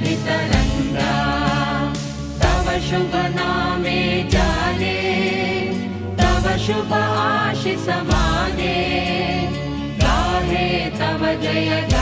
तरंगा तव शुभ नामे जाने तव शुभ आशीष माने गाहे तव जय